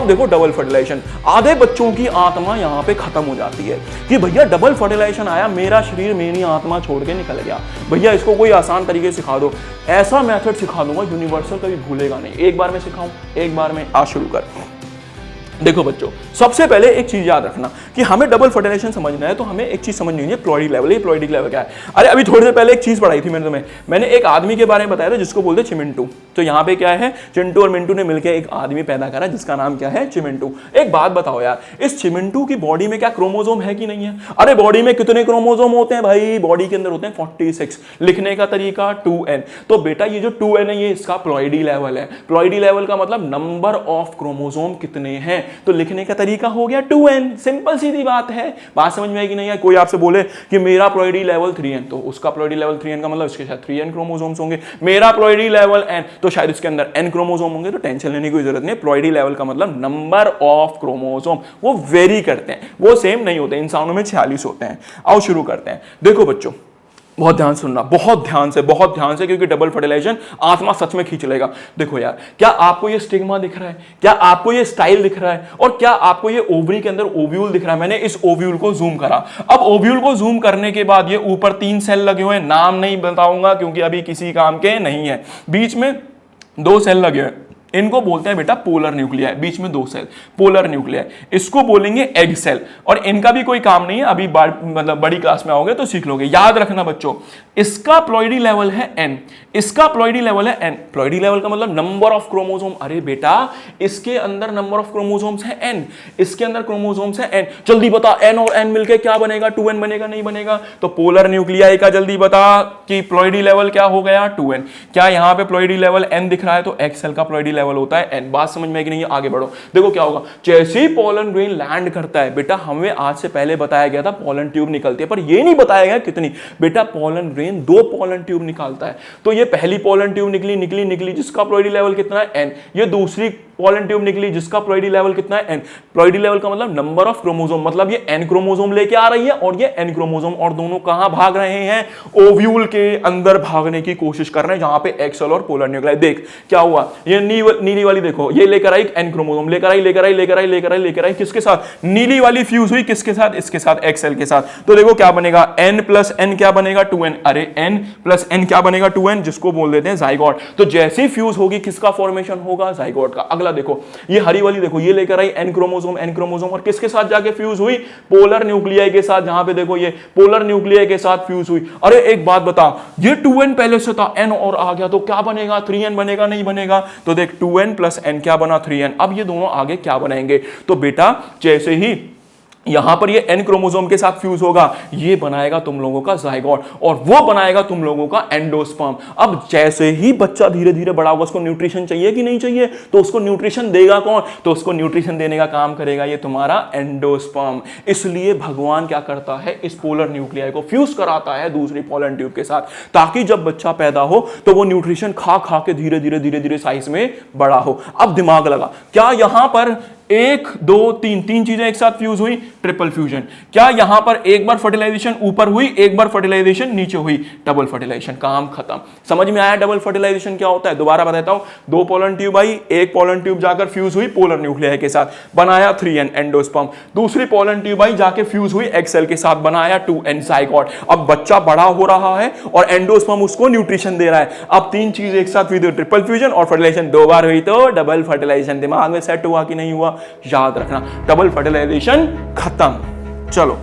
अब देखो double fertilisation, आधे बच्चों की आत्मा यहाँ पे खत्म हो जाती है कि भैया डबल फर्टिलाइजेशन आया, मेरा शरीर मेरी आत्मा छोड़ के निकल गया, भैया इसको कोई आसान तरीके से सिखा दो। ऐसा मेथड सिखा दूंगा यूनिवर्सल कभी भूलेगा नहीं। एक बार में सिखाऊं, एक बार में आज शुरू कर। देखो बच्चों, सबसे पहले एक चीज याद रखना कि हमें डबल फर्टिलाइजेशन समझना है तो हमें एक चीज समझनी है, प्लॉइडी लेवल। ये प्लॉइडी लेवल क्या है? अरे अभी थोड़ी देर पहले एक चीज पढ़ाई थी मैंने एक आदमी के बारे में बताया था जिसको बोलते हैं चिमिंटू। तो यहाँ पे क्या है, चिंटू और मिंटू ने मिलकर एक आदमी पैदा करा जिसका नाम क्या है, चिमिंटू। एक बात बताओ यार, इस चिमिंटू की बॉडी में क्या क्रोमोसोम है कि नहीं है? अरे बॉडी में कितने क्रोमोसोम होते हैं भाई? बॉडी के अंदर होते हैं 46। लिखने का तरीका 2n। तो बेटा ये जो 2n है ये इसका प्लॉइडी लेवल है। प्लॉइडी लेवल का मतलब नंबर ऑफ क्रोमोसोम कितने हैं, तो लिखने का तरीका हो गया 2n। सिंपल सीधी बात है। बात समझ में आई कि नहीं है? कोई आपसे बोले कि मेरा प्लॉइडी लेवल 3n, तो उसका प्लॉइडी लेवल 3n का मतलब इसके साथ 3n क्रोमोसोम्स होंगे। मेरा प्लॉइडी लेवल n, तो शायद इसके अंदर n क्रोमोसोम होंगे। तो टेंशन लेने की जरूरत नहीं। प्लॉइडी लेवल का मतलब नंबर ऑफ क्रोमोसोम। वो वेरी करते हैं, वो सेम नहीं होते। इंसानों में 46 होते हैं। आओ शुरू करते हैं। देखो बच्चों, बहुत ध्यान सुनना, बहुत ध्यान से, क्योंकि डबल फर्टिलाइजेशन आत्मा सच में खींच लेगा। देखो यार, क्या आपको ये स्टिग्मा दिख रहा है? क्या आपको ये स्टाइल दिख रहा है? और क्या आपको ये ओवरी के अंदर ओव्यूल दिख रहा है? मैंने इस ओव्यूल को जूम करा। अब ओव्यूल को जूम करने के बाद ये ऊपर 3 सेल लगे हुए हैं, नाम नहीं बताऊंगा क्योंकि अभी किसी काम के नहीं है। बीच में 2 सेल लगे हैं, इनको बोलते हैं बेटा पोलर न्यूक्लियाई। बीच में 2 सेल पोलर न्यूक्लियाई, इसको बोलेंगे एग सेल। और इनका भी कोई काम नहीं है, अभी मतलब बड़ी क्लास में आओगे तो सीख लोगे। याद रखना बच्चों, इसका प्लॉइडी लेवल है n, इसका प्लॉइडी लेवल है n। प्लॉइडी लेवल का मतलब नंबर ऑफ क्रोमोसोम। अरे बेटा इसके अंदर नंबर ऑफ क्रोमोसोम्स है n, इसके अंदर क्रोमोसोम्स है n। जल्दी बता, n और n मिलके क्या बनेगा? 2n बनेगा, नहीं बनेगा? तो पोलर न्यूक्लियाई का जल्दी बता कि प्लॉइडी लेवल क्या हो गया? 2n। क्या यहां पे प्लॉइडी लेवल n दिख रहा है? तो एग सेल का प्लॉइडी लेवल होता है n। बात समझ में कि नहीं? आगे बढ़ो। देखो क्या होगा, जैसे ही पोलन ग्रेन लैंड करता है, बेटा हमें आज से पहले बताया गया था पोलन ट्यूब निकलती है, पर ये नहीं बताया गया कितनी। बेटा पोलन ग्रेन 2 पोलन ट्यूब निकालता है। तो ये पहली पोलन ट्यूब निकली जिसका प्लॉइडी लेवल कितना है? n। ये दूसरी पोलन ट्यूब निकली जिसका प्लॉइडी लेवल कितना है? n। प्लॉइडी लेवल का मतलब नंबर ऑफ क्रोमोसोम, मतलब ये n क्रोमोसोम लेके आ रही है और ये n क्रोमोसोम, और दोनों कहां भाग रहे हैं? ओव्यूल के अंदर भागने की कोशिश कर रहे हैं, जहां पे एग सेल और पोलर न्यूक्लियाई। देख क्या हुआ, ये नीली वाली देखो, ये लेकर आई n क्रोमोसोम, लेकर आई किसके साथ? नीली वाली फ्यूज हुई किसके साथ? इसके साथ, एग सेल के साथ। तो देखो क्या बनेगा, n प्लस n क्या बनेगा? 2n। अरे n प्लस n क्या बनेगा? 2n, जिसको बोल देते हैं जाइगोट। तो जैसे ही फ्यूज होगी किसका फॉर्मेशन होगा? जाइगोट का। अगला देखो, ये हरी वाली देखो, ये लेकर आई n क्रोमोसोम और किसके साथ जाके फ्यूज हुई? पोलर न्यूक्लियाई के साथ। जहां पे देखो ये पोलर न्यूक्लियाई के साथ फ्यूज हुई। अरे एक बात बता, ये 2n पहले से था, n और आ गया तो क्या बनेगा? 3n बनेगा, नहीं बनेगा? तो देख 2n प्लस n क्या बना? 3n। अब ये दोनों आगे क्या बनाएंगे? तो बेटा जैसे ही यहां पर ये n क्रोमोसोम के साथ फ्यूज होगा, ये बनाएगा तुम लोगों का जाइगोट, और वो बनाएगा तुम लोगों का एंडोस्पर्म। अब जैसे ही बच्चा धीरे धीरे बड़ा होगा, उसको न्यूट्रिशन चाहिए कि नहीं चाहिए? तो उसको न्यूट्रिशन देगा कौन? तो उसको न्यूट्रिशन देने का काम करेगा ये तुम्हारा एंडोस्पर्म। इसलिए भगवान क्या करता है, इस पोलर न्यूक्लियाई को फ्यूज कराता है दूसरी पोलन ट्यूब के साथ, ताकि जब बच्चा पैदा हो तो वो न्यूट्रिशन खा खा के धीरे धीरे साइज में बड़ा हो। अब दिमाग लगा, क्या यहां पर 1 2 3 चीजें एक साथ फ्यूज हुई? Triple fusion. क्या यहां पर एक बार फर्टिलाइजेशन ऊपर हुई, एक बार फर्टिलाइजेशन नीचे हुई? Double fertilization. काम खत्म। समझ में आया डबल फर्टिलाइजेशन क्या होता है? दोबारा बताता हूं। 2 पोलन ट्यूब आई, एक पोलन ट्यूब जाकर फ्यूज हुई पोलर न्यूक्लियाई के साथ, बनाया 3n एंडोस्पर्म। दूसरी पोलन ट्यूब आई, जाके फ्यूज हुई एग सेल के साथ, बनाया 2n जाइगोट। अब बच्चा बड़ा हो रहा है और एंडोस्पर्म उसको न्यूट्रिशन दे रहा है। अब 3 चीज एक साथ हुई तो ट्रिपल फ्यूजन, और फर्टिलाइजेशन 2 बार हुई तो डबल फर्टिलाइजेशन। दिमाग में सेट हुआ कि नहीं हुआ? याद रखना, डबल फर्टिलाइजेशन खत्म। चलो